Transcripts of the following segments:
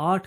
8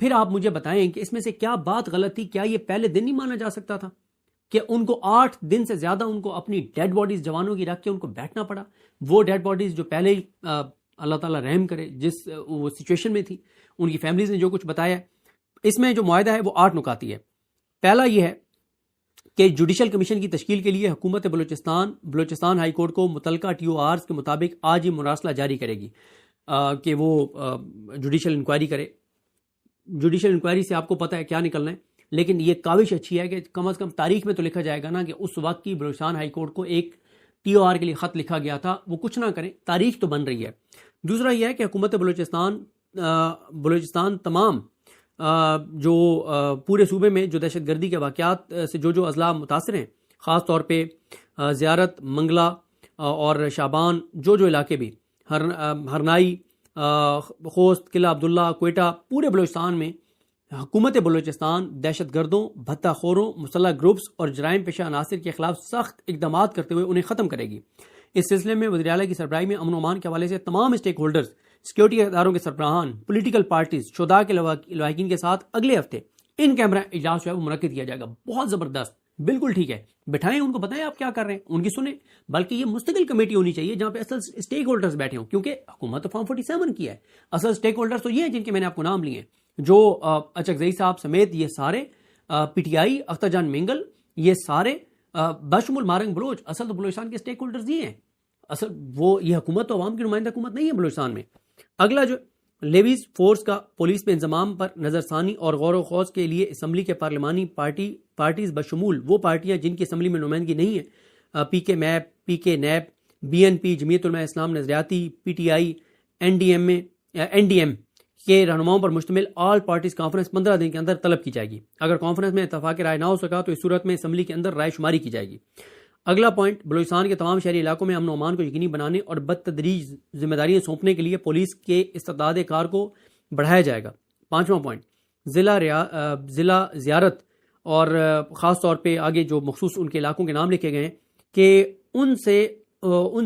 پھر آپ مجھے بتائیں کہ اس میں سے کیا بات غلط تھی؟ کیا یہ پہلے دن نہیں مانا جا سکتا تھا کہ ان کو 8 دن سے زیادہ ان کو اپنی ڈیڈ باڈیز جوانوں کی رکھ کے ان کو بیٹھنا پڑا؟ وہ ڈیڈ باڈیز جو پہلے ہی اللہ تعالیٰ رحم کرے جس وہ سچویشن میں تھی، ان کی فیملیز نے جو کچھ بتایا. اس میں جو معاہدہ ہے وہ 8 نکاتی ہے. پہلا یہ ہے کہ جوڈیشل کمیشن کی تشکیل کے لیے حکومت بلوچستان ہائی کورٹ کو متعلقہ ٹی او آرز کے مطابق آج ہی مراسلہ جاری کرے گی کہ وہ جوڈیشل انکوائری کرے. جوڈیشل انکوائری سے آپ کو پتہ ہے کیا نکلنا ہے، لیکن یہ کاوش اچھی ہے کہ کم از کم تاریخ میں تو لکھا جائے گا نا کہ اس وقت کی بلوچستان ہائی کورٹ کو ایک ٹی او آر کے لیے خط لکھا گیا تھا. وہ کچھ نہ کریں، تاریخ تو بن رہی ہے. دوسرا یہ ہے کہ حکومت بلوچستان تمام جو پورے صوبے میں جو دہشت گردی کے واقعات سے جو اضلاع متاثر ہیں، خاص طور پہ زیارت، منگلا اور شابان، جو علاقے بھی ہرنائی، خوست، قلعہ عبداللہ، کوئٹہ، پورے بلوچستان میں حکومت بلوچستان دہشت گردوں، بھتہ خوروں، مسلح گروپس اور جرائم پیشہ عناصر کے خلاف سخت اقدامات کرتے ہوئے انہیں ختم کرے گی. اس سلسلے میں وزیر اعلیٰ کی سربراہی میں امن و امان کے حوالے سے تمام اسٹیک ہولڈرز، سیکورٹی اداروں کے سربراہان، پولیٹیکل پارٹیز، شہداء کے لواحقین کے ساتھ اگلے ہفتے ان کیمرہ اجلاس جو ہے وہ منعقد کیا جائے گا. بہت زبردست، بالکل ٹھیک ہے. بٹھائیں ان کو، بتائیں آپ کیا کر رہے ہیں، ان کی سنیں. بلکہ یہ مستقل کمیٹی ہونی چاہیے جہاں پہ اصل اسٹیک ہولڈرز بیٹھے ہوں، کیونکہ حکومت تو فارم 47 کی ہے. اصل اسٹیک ہولڈرز تو یہ ہیں جن کے میں نے آپ کو نام لیے ہیں، جو اچکزئی صاحب سمیت یہ سارے، پی ٹی آئی، اختر جان مینگل، یہ سارے بشمول مارنگ بلوچ، اصل تو بلوچستان کے اسٹیک ہولڈرز یہ ہیں. اصل یہ حکومت تو عوام کی نمائندہ حکومت نہیں ہے بلوچستان میں. اگلا جو لیویز فورس کا پولیس پہ انضمام پر نظر ثانی اور غور و خوض کے لیے اسمبلی کے پارلیمانی پارٹیز بشمول وہ پارٹیاں جن کی اسمبلی میں نمائندگی نہیں ہے، پی کے MAP, P K NAP, B N P, Jamiat Ulema Islam Nazriati, P T I, N D M کے رہنماؤں پر مشتمل آل پارٹیز کانفرنس 15 دن کے اندر طلب کی جائے گی. اگر کانفرنس میں اتفاق رائے نہ ہو سکا تو اس صورت میں اسمبلی کے اندر رائے شماری کی جائے گی. اگلا پوائنٹ، بلوچستان کے تمام شہری علاقوں میں امن و امان کو یقینی بنانے اور بدتدریج ذمہ داریاں سونپنے کے لیے پولیس کے استعداد کار کو بڑھایا جائے گا. 5واں پوائنٹ، ضلع زیارت اور خاص طور پہ آگے جو مخصوص ان کے علاقوں کے نام لکھے گئے ہیں کہ ان سے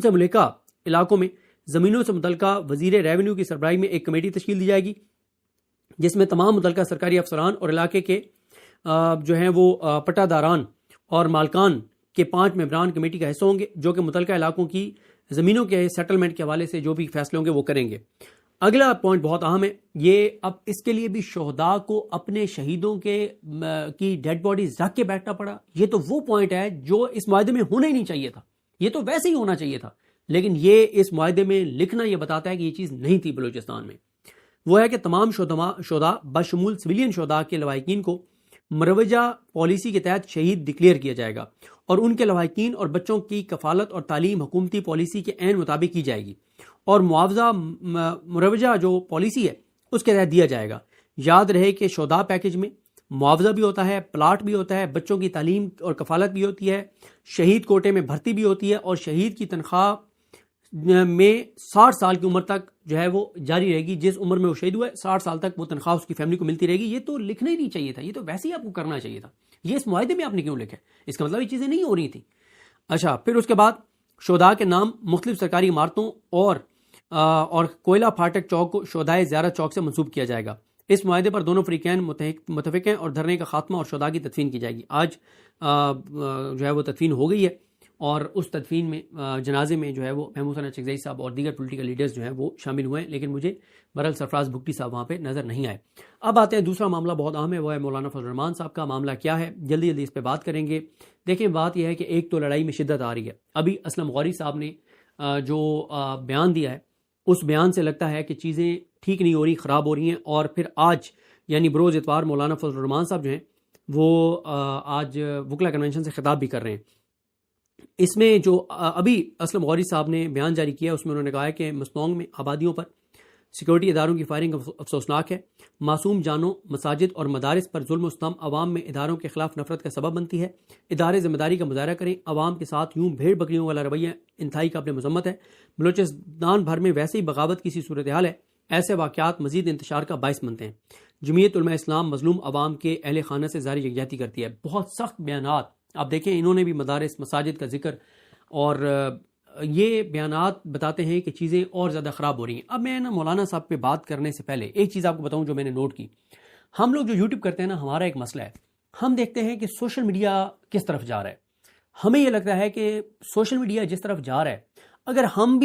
ملحقہ علاقوں میں زمینوں سے متعلقہ وزیر ریونیو کی سربراہی میں ایک کمیٹی تشکیل دی جائے گی، جس میں تمام متعلقہ سرکاری افسران اور علاقے کے جو ہیں وہ پٹہ داران اور مالکان کے 5 ممبران کمیٹی کا حصہ ہوں گے، جو کہ متعلقہ علاقوں کی زمینوں کے سیٹلمنٹ کے حوالے سے جو بھی فیصلے ہوں گے وہ کریں گے. اگلا پوائنٹ بہت اہم ہے، یہ اب اس کے لیے بھی شہداء کو اپنے شہیدوں کی ڈیڈ باڈیز رکھ کے بیٹھنا پڑا. یہ تو وہ پوائنٹ ہے جو اس معاہدے میں ہونا ہی نہیں چاہیے تھا، یہ تو ویسے ہی ہونا چاہیے تھا، لیکن یہ اس معاہدے میں لکھنا یہ بتاتا ہے کہ یہ چیز نہیں تھی بلوچستان میں. وہ ہے کہ تمام شہداء بشمول سویلین شہداء کے لواحقین کو مروجہ پالیسی کے تحت شہید ڈکلیئر کیا جائے گا اور ان کے لواحقین اور بچوں کی کفالت اور تعلیم حکومتی پالیسی کے عین مطابق کی جائے گی اور معاوضہ مروجہ جو پالیسی ہے اس کے تحت دیا جائے گا. یاد رہے کہ شہداء پیکج میں معاوضہ بھی ہوتا ہے، پلاٹ بھی ہوتا ہے، بچوں کی تعلیم اور کفالت بھی ہوتی ہے، شہید کوٹے میں بھرتی بھی ہوتی ہے اور شہید کی تنخواہ میں 60 سال کی عمر تک جو ہے وہ جاری رہے گی. جس عمر میں وہ شہید ہوا ہے 60 سال تک وہ تنخواہ اس کی فیملی کو ملتی رہے گی. یہ تو لکھنا ہی نہیں چاہیے تھا، یہ تو ویسے ہی آپ کو کرنا چاہیے تھا. یہ اس معاہدے میں آپ نے کیوں لکھا ہے؟ اس کا مطلب یہ چیزیں نہیں ہو رہی تھیں. اچھا، پھر اس کے بعد شہداء کے نام مختلف سرکاری عمارتوں اور کوئلہ پھاٹک چوک کو شہدائے زیارت چوک سے منسوب کیا جائے گا. اس معاہدے پر دونوں فریقین متفق ہیں اور دھرنے کا خاتمہ اور شہداء کی تدفین کی جائے گی. آج جو ہے وہ تدفین ہو گئی ہے اور اس تدفین میں جنازے میں جو ہے وہ محمود حسن اچکزئی صاحب اور دیگر پولیٹیکل لیڈرز جو ہیں وہ شامل ہوئے ہیں، لیکن مجھے برحال سرفراز بھگٹی صاحب وہاں پہ نظر نہیں آئے. اب آتے ہیں دوسرا معاملہ بہت اہم ہے، وہ ہے مولانا فضل الرحمان صاحب کا معاملہ. کیا ہے جلدی اس پہ بات کریں گے. دیکھیں بات یہ ہے کہ ایک تو لڑائی میں شدت آ رہی ہے. ابھی اسلم غوری صاحب نے جو بیان دیا ہے اس بیان سے لگتا ہے کہ چیزیں ٹھیک نہیں ہو رہی، خراب ہو رہی ہیں. اور پھر آج یعنی بروز اتوار مولانا فضل الرحمان صاحب جو ہیں وہ آج وکلا کنونشن سے خطاب بھی کر رہے ہیں. اس میں جو ابھی اسلم غوری صاحب نے بیان جاری کیا اس میں انہوں نے کہا ہے کہ مستونگ میں آبادیوں پر سیکورٹی اداروں کی فائرنگ افسوسناک ہے، معصوم جانوں، مساجد اور مدارس پر ظلم و ستم عوام میں اداروں کے خلاف نفرت کا سبب بنتی ہے. ادارے ذمہ داری کا مظاہرہ کریں، عوام کے ساتھ یوں بھیڑ بکریوں والا رویہ انتہائی قابل مذمت ہے. بلوچستان بھر میں ویسے ہی بغاوت کی سی صورتحال ہے، ایسے واقعات مزید انتشار کا باعث بنتے ہیں. جمعیت علماء اسلام مظلوم عوام کے اہل خانہ سے ظاہری یکجہتی کرتی ہے. بہت سخت بیانات آپ دیکھیں، انہوں نے بھی مدارس مساجد کا ذکر اور یہ بیانات بتاتے ہیں کہ چیزیں اور زیادہ خراب ہو رہی ہیں. اب میں مولانا صاحب پہ بات کرنے سے پہلے ایک چیز آپ کو بتاؤں جو میں نے نوٹ کی. ہم لوگ جو یوٹیوب کرتے ہیں نا، ہمارا ایک مسئلہ ہے، ہم دیکھتے ہیں کہ سوشل میڈیا کس طرف جا رہا ہے. ہمیں یہ لگتا ہے کہ سوشل میڈیا جس طرف جا رہا ہے، اگر ہم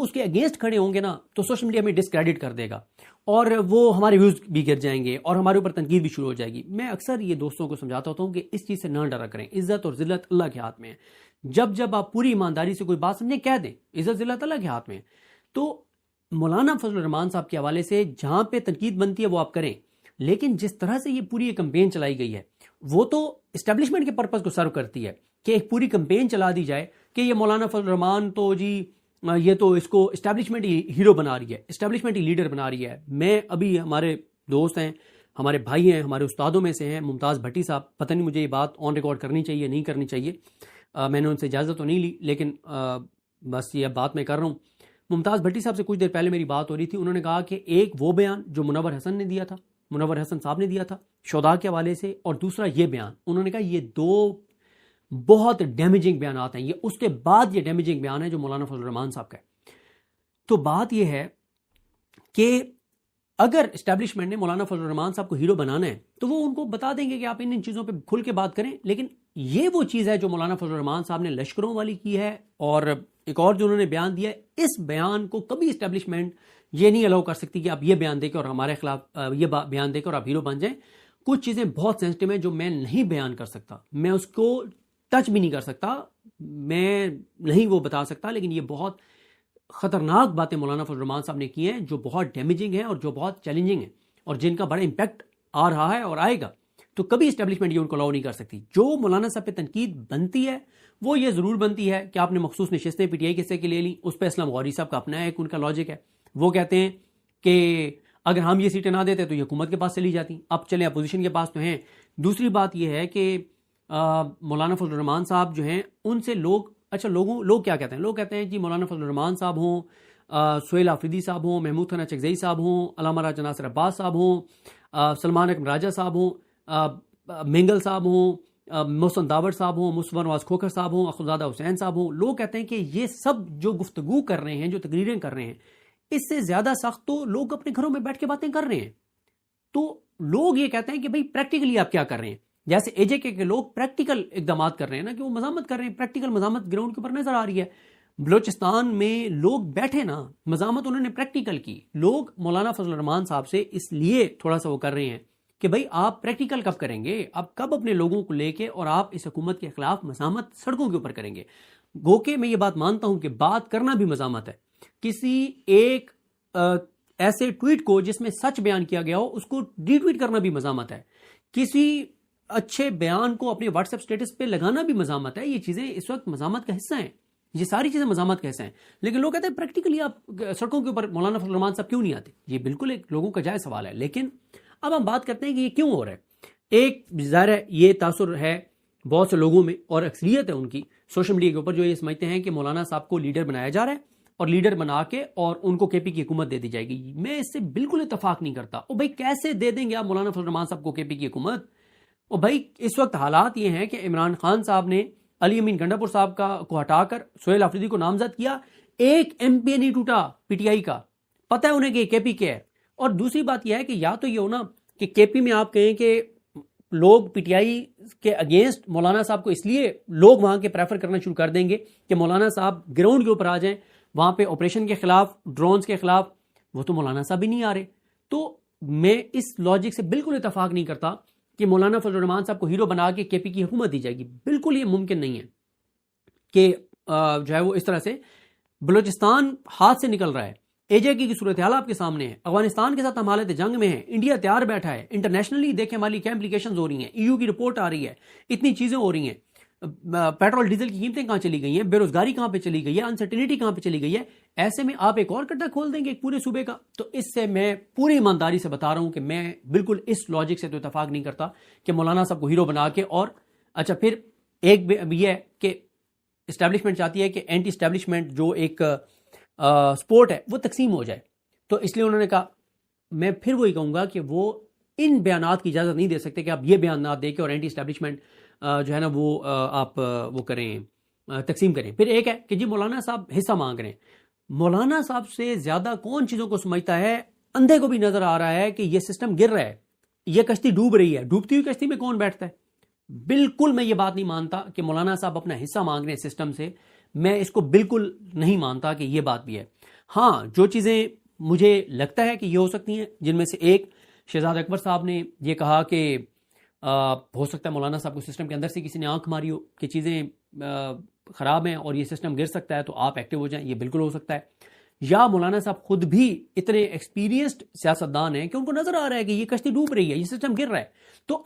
اس کے اگینسٹ کھڑے ہوں گے نا تو سوشل میڈیا میں ڈسکریڈٹ کر دے گا اور وہ ہمارے ویوز بھی گر جائیں گے اور ہمارے اوپر تنقید بھی شروع ہو جائے گی. میں اکثر یہ دوستوں کو سمجھاتا ہوتا ہوں کہ اس چیز سے نہ ڈرا کریں. عزت اور ذلت اللہ کے ہاتھ میں ہے. جب آپ پوری ایمانداری سے کوئی بات سمجھیں، کہہ دیں عزت ذلت اللہ کے ہاتھ میں ہے. تو مولانا فضل الرحمان صاحب کے حوالے سے جہاں پہ تنقید بنتی ہے وہ آپ کریں، لیکن جس طرح سے یہ پوری ایک کمپین چلائی گئی ہے وہ تو اسٹیبلشمنٹ کے پرپز کو سرو کرتی ہے کہ ایک پوری کمپین چلا دی جائے کہ یہ مولانا فضل الرحمان تو جی یہ تو اس کو اسٹیبلشمنٹ ہی ہیرو بنا رہی ہے، اسٹیبلشمنٹ ہی لیڈر بنا رہی ہے. میں ابھی ہمارے دوست ہیں، ہمارے بھائی ہیں، ہمارے استادوں میں سے ہیں ممتاز بھٹی صاحب، پتہ نہیں مجھے یہ بات آن ریکارڈ کرنی چاہیے نہیں کرنی چاہیے، میں نے ان سے اجازت تو نہیں لی، لیکن بس یہ بات میں کر رہا ہوں. ممتاز بھٹی صاحب سے کچھ دیر پہلے میری بات ہو رہی تھی. انہوں نے کہا کہ ایک وہ بیان جو منور حسن نے دیا تھا، منور حسن صاحب نے دیا تھا شہداء کے حوالے سے، اور دوسرا یہ بیان، انہوں نے کہا یہ دو بہت ڈیمیجنگ بیانات ہیں. یہ اس کے بعد یہ ڈیمیجنگ بیان ہے جو مولانا فضل الرحمان صاحب کا ہے. تو بات یہ ہے کہ اگر اسٹیبلشمنٹ نے مولانا فضل الرحمان صاحب کو ہیرو بنانا ہے تو وہ ان کو بتا دیں گے کہ آپ ان چیزوں پہ کھل کے بات کریں. لیکن یہ وہ چیز ہے جو مولانا فضل الرحمان صاحب نے لشکروں والی کی ہے، اور ایک اور جو انہوں نے بیان دیا ہے، اس بیان کو کبھی اسٹیبلشمنٹ یہ نہیں الاؤ کر سکتی کہ آپ یہ بیان دے کے اور ہمارے خلاف یہ بیان دے کے اور آپ ہیرو بن جائیں. کچھ چیزیں بہت سینسٹیو ہیں جو میں نہیں بیان کر سکتا، میں اس کو ٹچ بھی نہیں کر سکتا، میں نہیں وہ بتا سکتا، لیکن یہ بہت خطرناک باتیں مولانا فضل الرحمان صاحب نے کی ہیں جو بہت ڈیمیجنگ ہیں اور جو بہت چیلنجنگ ہیں اور جن کا بڑا امپیکٹ آ رہا ہے اور آئے گا. تو کبھی اسٹیبلشمنٹ یہ ان کو الاؤ نہیں کر سکتی. جو مولانا صاحب پہ تنقید بنتی ہے وہ یہ ضرور بنتی ہے کہ آپ نے مخصوص نشستیں پی ٹی آئی کیسے کے لے لی. اس پہ اسلام غوری صاحب کا اپنا ایک ان کا لاجک ہے. وہ کہتے ہیں کہ اگر ہم یہ سیٹیں نہ دیتے تو یہ حکومت کے پاس چلی جاتی. اب چلیں اپوزیشن کے پاس تو ہیں. دوسری بات یہ ہے کہ مولانا فضل الرحمان صاحب جو ہیں ان سے لوگ لوگ کیا کہتے ہیں؟ لوگ کہتے ہیں جی مولانا فضل الرحمان صاحب ہوں، سہیل آفریدی صاحب ہوں، محمود ثنا چکزئی صاحب ہوں، علامہ راجہ ناصر عباس صاحب ہوں، سلمان اکرم راجہ صاحب ہوں، مینگل صاحب ہوں، محسن داور صاحب ہوں، مصطفیٰ نواز کھوکھر صاحب ہوں، اخوندزادہ حسین صاحب ہوں. لوگ کہتے ہیں کہ یہ سب جو گفتگو کر رہے ہیں، جو تقریریں کر رہے ہیں، اس سے زیادہ سخت تو لوگ اپنے گھروں میں بیٹھ کے باتیں کر رہے ہیں. تو لوگ یہ کہتے ہیں کہ بھئی پریکٹیکلی آپ کیا کر رہے ہیں. جیسے اے جے کے لوگ پریکٹیکل اقدامات کر رہے ہیں نا، کہ وہ مزاحمت کر رہے ہیں، پریکٹیکل مزاحمت گراؤنڈ کے اوپر نظر آ رہی ہے. بلوچستان میں لوگ بیٹھے نا، مزاحمت انہوں نے پریکٹیکل کی. لوگ مولانا فضل الرحمان صاحب سے اس لیے تھوڑا سا وہ کر رہے ہیں کہ بھئی آپ پریکٹیکل کب کریں گے، آپ کب اپنے لوگوں کو لے کے اور آپ اس حکومت کے خلاف مزاحمت سڑکوں کے اوپر کریں گے. گو کہ میں یہ بات مانتا ہوں کہ بات کرنا بھی مزاحمت ہے. کسی ایک ایسے ٹویٹ کو جس میں سچ بیان کیا گیا ہو اس کو ری ٹویٹ کرنا بھی مزاحمت ہے. کسی اچھے بیان کو اپنے واٹس ایپ اسٹیٹس پہ لگانا بھی مزاحمت ہے. یہ چیزیں اس وقت مزاحمت کا حصہ ہیں، یہ ساری چیزیں مزاحمت کا حصہ ہیں. لیکن لوگ کہتے ہیں پریکٹیکلی آپ سڑکوں کے اوپر مولانا فضل الرحمان صاحب کیوں نہیں آتے. یہ بالکل ایک لوگوں کا جائز سوال ہے. لیکن اب ہم بات کرتے ہیں کہ یہ کیوں ہو رہا ہے. ایک ظاہر ہے یہ تاثر ہے بہت سے لوگوں میں، اور اکثریت ہے ان کی سوشل میڈیا کے اوپر، جو یہ سمجھتے ہیں کہ مولانا صاحب کو لیڈر بنایا جا رہا ہے اور لیڈر بنا کے اور ان کو کے پی کی حکومت دے دی جائے گی. میں اس سے بالکل اتفاق نہیں کرتا. او بھائی کیسے دے دیں گے آپ مولانا فضل الرحمان صاحب کو کے پی کی حکومت؟ اور بھائی اس وقت حالات یہ ہیں کہ عمران خان صاحب نے علی امین گنڈاپور صاحب کو ہٹا کر سہیل آفریدی کو نامزد کیا. ایک ایم پی نہیں ٹوٹا پی ٹی آئی کا، پتہ ہے انہیں کہ کے پی کیا ہے. اور دوسری بات یہ ہے کہ یا تو یہ ہونا کہ کے پی میں آپ کہیں کہ لوگ پی ٹی آئی کے اگینسٹ مولانا صاحب کو اس لیے لوگ وہاں کے پریفر کرنا شروع کر دیں گے کہ مولانا صاحب گراؤنڈ کے اوپر آ جائیں، وہاں پہ آپریشن کے خلاف، ڈرونز کے خلاف. وہ تو مولانا صاحب بھی نہیں آ رہے. تو میں اس لاجک سے بالکل اتفاق نہیں کرتا کہ مولانا فضل الرحمان صاحب کو ہیرو بنا کے کے پی کی حکومت دی جائے گی. بالکل یہ ممکن نہیں ہے کہ جو ہے وہ اس طرح سے. بلوچستان ہاتھ سے نکل رہا ہے. اے جے کی صورتحال آپ کے سامنے ہے. افغانستان کے ساتھ ہم حالت جنگ میں ہیں. انڈیا تیار بیٹھا ہے. انٹرنیشنلی دیکھیں ہماری کیا امپلیکیشنز ہو رہی ہیں. ای یو کی رپورٹ آ رہی ہے. اتنی چیزیں ہو رہی ہیں. پیٹرول ڈیزل کی قیمتیں کہاں چلی گئی ہیں، بے روزگاری کہاں پہ چلی گئی ہے، انسرٹینٹی کہاں پہ چلی گئی ہے. ایسے میں آپ ایک اور کٹا کھول دیں گے ایک پورے صوبے کا. تو اس سے میں پوری ایمانداری سے بتا رہا ہوں کہ میں بالکل اس لاجک سے تو اتفاق نہیں کرتا کہ مولانا صاحب کو ہیرو بنا کے اور اچھا پھر ایک یہ ہے کہ اسٹیبلشمنٹ چاہتی ہے کہ اینٹی اسٹیبلشمنٹ جو ایک سپورٹ ہے وہ تقسیم ہو جائے. تو اس لیے انہوں نے کہا، میں پھر وہی کہوں گا کہ وہ ان بیانات کی اجازت نہیں دے سکتے کہ آپ یہ بیانات دے کے اور اینٹی اسٹیبلشمنٹ جو ہے نا وہ آپ وہ کریں، تقسیم کریں. پھر ایک ہے کہ جی مولانا صاحب حصہ مانگ رہے ہیں. مولانا صاحب سے زیادہ کون چیزوں کو سمجھتا ہے؟ اندھے کو بھی نظر آ رہا ہے کہ یہ سسٹم گر رہا ہے. یہ کشتی ڈوب رہی ہے، ڈوبتی ہوئی کشتی میں کون بیٹھتا ہے؟ بالکل میں یہ بات نہیں مانتا کہ مولانا صاحب اپنا حصہ مانگ رہے ہیں سسٹم سے، میں اس کو بالکل نہیں مانتا کہ یہ بات بھی ہے۔ ہاں، جو چیزیں مجھے لگتا ہے کہ یہ ہو سکتی ہیں، جن میں سے ایک، شہزاد اکبر صاحب نے یہ کہا کہ ہو سکتا ہے مولانا صاحب کو سسٹم کے اندر سے کسی نے آنکھ ماری ہو کہ چیزیں خراب ہیں اور یہ سسٹم گر سکتا ہے تو آپ ایکٹیو ہو جائیں، یہ بالکل ہو سکتا ہے۔ یا مولانا صاحب خود بھی اتنے ایکسپیرینسڈ سیاستدان ہیں کہ ان کو نظر آ رہا ہے کہ یہ کشتی ڈوب رہی ہے، یہ سسٹم گر رہا ہے، تو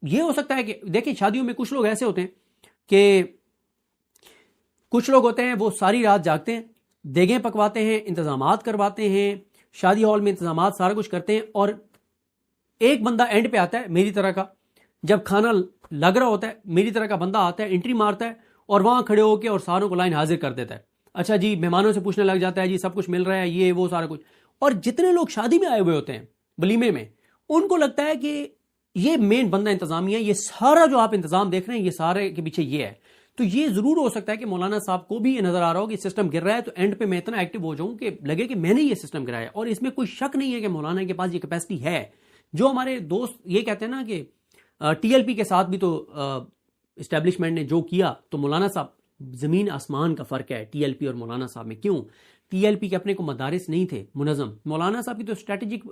یہ ہو سکتا ہے کہ دیکھیں شادیوں میں کچھ لوگ ایسے ہوتے ہیں کہ کچھ لوگ ہوتے ہیں وہ ساری رات جاگتے ہیں، دیگیں پکواتے ہیں، انتظامات کرواتے ہیں، شادی ہال میں انتظامات سارا کچھ کرتے ہیں، اور ایک بندہ اینڈ پہ آتا ہے میری طرح کا، جب کھانا لگ رہا ہوتا ہے میری طرح کا بندہ آتا ہے، انٹری مارتا ہے اور وہاں کھڑے ہو کے اور ساروں کو لائن حاضر کر دیتا ہے۔ اچھا جی، مہمانوں سے پوچھنے لگ جاتا ہے جی سب کچھ مل رہا ہے، یہ وہ سارا کچھ، اور جتنے لوگ شادی میں آئے ہوئے ہوتے ہیں ولیمے میں، ان کو لگتا ہے کہ یہ مین بندہ انتظامیہ، یہ سارا جو آپ انتظام دیکھ رہے ہیں یہ سارے کے پیچھے یہ ہے۔ تو یہ ضرور ہو سکتا ہے کہ مولانا صاحب کو بھی یہ نظر آ رہا ہو کہ سسٹم گر رہا ہے، تو اینڈ پہ میں اتنا ایکٹیو ہو جاؤں کہ لگے کہ میں نے یہ سسٹم گرایا، اور اس میں کوئی شک نہیں ہے کہ مولانا کے پاس یہ کیپیسٹی ہے۔ جو ہمارے دوست یہ کہتے ہیں نا کہ ٹی ایل پی کے ساتھ بھی تو اسٹیبلشمنٹ نے جو کیا، تو مولانا صاحب، زمین آسمان کا فرق ہے ٹی ایل پی اور مولانا صاحب میں۔ کیوں؟ ٹی ایل پی کے اپنے کو مدارس نہیں تھے منظم، مولانا صاحب کی تو اسٹریٹجک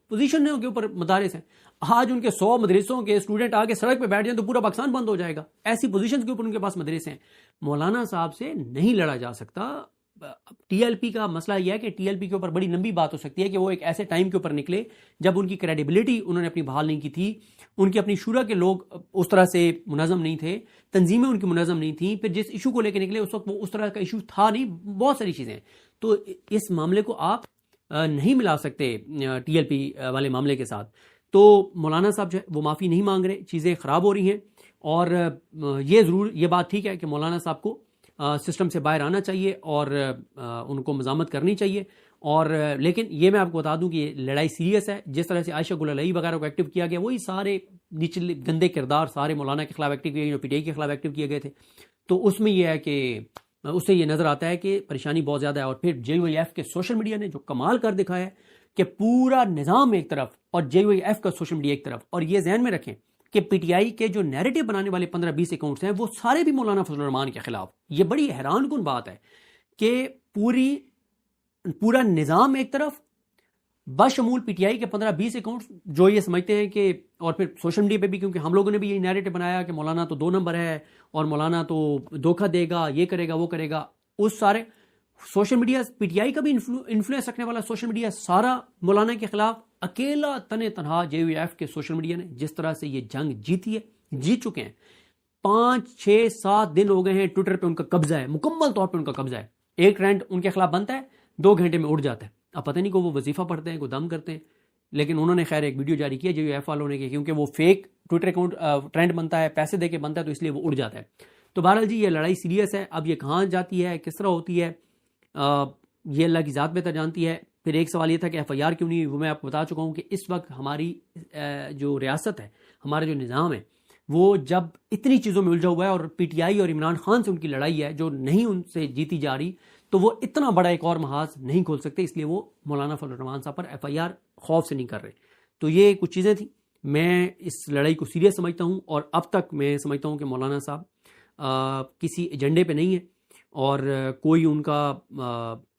پوزیشن کے اوپر مدارس ہیں۔ آج ان کے 100 مدرسوں کے اسٹوڈنٹ آگے سڑک پہ بیٹھ جائیں تو پورا پاکستان بند ہو جائے گا، ایسی پوزیشن کے اوپر ان کے پاس مدرسے ہیں۔ مولانا صاحب سے نہیں لڑا جا سکتا۔ ٹی ایل پی کا مسئلہ یہ ہے کہ ٹی ایل پی کے اوپر بڑی لمبی بات ہو سکتی ہے کہ وہ ایک ایسے ٹائم کے اوپر نکلے جب ان کی کریڈیبلٹی انہوں نے اپنی بحال نہیں کی تھی، ان کی اپنی شورا کے لوگ اس طرح سے منظم نہیں تھے، تنظیمیں ان کی منظم نہیں تھیں، پھر جس ایشو کو لے کے نکلے اس وقت وہ اس طرح کا ایشو تھا نہیں، بہت ساری چیزیں۔ تو اس معاملے کو آپ نہیں ملا سکتے ٹی ایل پی والے معاملے کے ساتھ۔ تو مولانا صاحب جو ہے وہ معافی نہیں مانگ رہے، چیزیں خراب ہو رہی ہیں، اور یہ ضرور یہ بات ٹھیک ہے کہ مولانا صاحب کو سسٹم سے باہر آنا چاہیے اور ان کو مزاحمت کرنی چاہیے، اور لیکن یہ میں آپ کو بتا دوں کہ یہ لڑائی سیریس ہے۔ جس طرح سے عائشہ گل علیہ وغیرہ کو ایکٹیو کیا گیا، وہی سارے نچلے گندے کردار سارے مولانا کے خلاف ایکٹیو کیے گئے، جو پی ٹی آئی کے خلاف ایکٹیو کیے گئے تھے۔ تو اس میں یہ ہے کہ اس سے یہ نظر آتا ہے کہ پریشانی بہت زیادہ ہے۔ اور پھر جے یو ایف کے سوشل میڈیا نے جو کمال کر دکھایا ہے کہ پورا نظام ایک طرف اور جے یو ایف کا سوشل میڈیا ایک طرف، اور یہ ذہن میں رکھیں کہ پی ٹی آئی کے جو نیریٹو بنانے والے 15-20 اکاؤنٹس ہیں وہ سارے بھی مولانا فضل الرحمان کے خلاف۔ یہ بڑی حیران کن بات ہے کہ پورا نظام ایک طرف، بشمول پی ٹی آئی کے 15-20 اکاؤنٹس جو یہ سمجھتے ہیں کہ، اور پھر سوشل میڈیا پہ بھی، کیونکہ ہم لوگوں نے بھی یہ نیریٹو بنایا کہ مولانا تو 2 نمبر ہے اور مولانا تو دھوکہ دے گا، یہ کرے گا وہ کرے گا، اس سارے سوشل میڈیا، پی ٹی آئی کا بھی انفلوئنس رکھنے والا سوشل میڈیا سارا مولانا کے خلاف۔ اکیلا تنہا جے یو ایف کے سوشل میڈیا نے جس طرح سے یہ جنگ جیتی ہے، جیت چکے ہیں، 5-6-7 دن ہو گئے ہیں ٹویٹر پہ ان کا قبضہ ہے، مکمل طور پہ ان کا قبضہ ہے۔ ایک ٹرینڈ ان کے خلاف بنتا ہے، 2 گھنٹے میں اڑ جاتا ہے۔ اب پتہ نہیں کو وہ وظیفہ پڑھتے ہیں، کو دم کرتے ہیں، لیکن انہوں نے خیر ایک ویڈیو جاری کیا جے یو ایف والوں نے کہ کیونکہ وہ فیک ٹویٹر اکاؤنٹ ٹرینڈ بنتا ہے، پیسے دے کے بنتا ہے، تو اس لیے وہ اڑ جاتا ہے۔ تو بہرحال جی یہ لڑائی سیریس ہے، اب یہ کہاں جاتی ہے، کس طرح ہوتی ہے، یہ اللہ کی ذات بہتر جانتی ہے۔ پھر ایک سوال یہ تھا کہ ایف آئی آر کیوں نہیں، وہ میں آپ کو بتا چکا ہوں کہ اس وقت ہماری جو ریاست ہے، ہمارا جو نظام ہے، وہ جب اتنی چیزوں میں الجھا ہوا ہے اور پی ٹی آئی اور عمران خان سے ان کی لڑائی ہے جو نہیں ان سے جیتی جا رہی، تو وہ اتنا بڑا ایک اور محاذ نہیں کھول سکتے، اس لیے وہ مولانا فضل الرحمان صاحب پر ایف آئی آر خوف سے نہیں کر رہے۔ تو یہ کچھ چیزیں تھیں، میں اس لڑائی کو سیریس سمجھتا ہوں، اور اب تک میں سمجھتا ہوں کہ مولانا صاحب کسی ایجنڈے پہ نہیں ہے، اور کوئی ان کا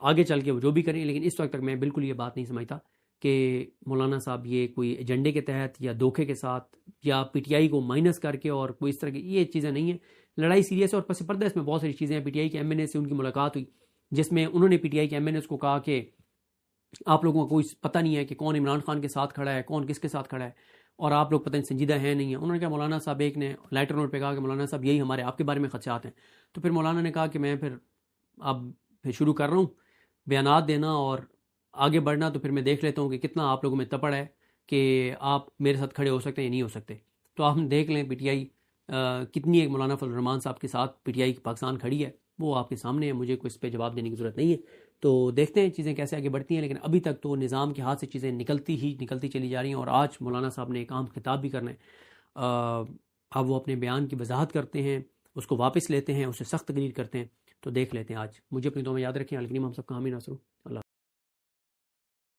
آگے چل کے وہ جو بھی کریں، لیکن اس وقت تک میں بالکل یہ بات نہیں سمجھتا کہ مولانا صاحب یہ کوئی ایجنڈے کے تحت یا دھوکے کے ساتھ یا پی ٹی آئی کو مائنس کر کے اور کوئی اس طرح کی یہ چیزیں نہیں ہیں۔ لڑائی سیریس ہے اور پس پردہ اس میں بہت ساری چیزیں ہیں۔ پی ٹی آئی کے ایم این اے سے ان کی ملاقات ہوئی، جس میں انہوں نے پی ٹی آئی کے ایم این اے کو کہا کہ آپ لوگوں کو کوئی پتہ نہیں ہے کہ کون عمران خان کے ساتھ کھڑا ہے، کون کس کے ساتھ کھڑا ہے، اور آپ لوگ پتہ نہیں سنجیدہ ہیں نہیں ہیں۔ انہوں نے کہا، مولانا صاحب ایک نے لائٹر نوٹ پہ کہا کہ مولانا صاحب یہی ہمارے آپ کے بارے میں خدشات ہیں۔ تو پھر مولانا نے کہا کہ میں اب شروع کر رہا ہوں بیانات دینا اور آگے بڑھنا، تو پھر میں دیکھ لیتا ہوں کہ کتنا آپ لوگوں میں تپڑ ہے کہ آپ میرے ساتھ کھڑے ہو سکتے ہیں یا نہیں ہو سکتے۔ تو آپ دیکھ لیں پی ٹی آئی کتنی ایک مولانا فضل الرحمان صاحب کے ساتھ پی ٹی آئی پاکستان کھڑی ہے، وہ آپ کے سامنے ہے، مجھے کوئی اس پہ جواب دینے کی ضرورت نہیں ہے۔ تو دیکھتے ہیں چیزیں کیسے آگے بڑھتی ہیں، لیکن ابھی تک تو نظام کے ہاتھ سے چیزیں نکلتی چلی جا رہی ہیں، اور آج مولانا صاحب نے ایک اہم خطاب بھی کرنا ہے۔ اب وہ اپنے بیان کی وضاحت کرتے ہیں، اس کو واپس لیتے ہیں، اسے سخت تقریر کرتے ہیں، تو دیکھ لیتے ہیں آج۔ مجھے اپنی دعا میں یاد رکھیں، الکریم ہم سب کا حامی ناصر ہوں۔ اللہ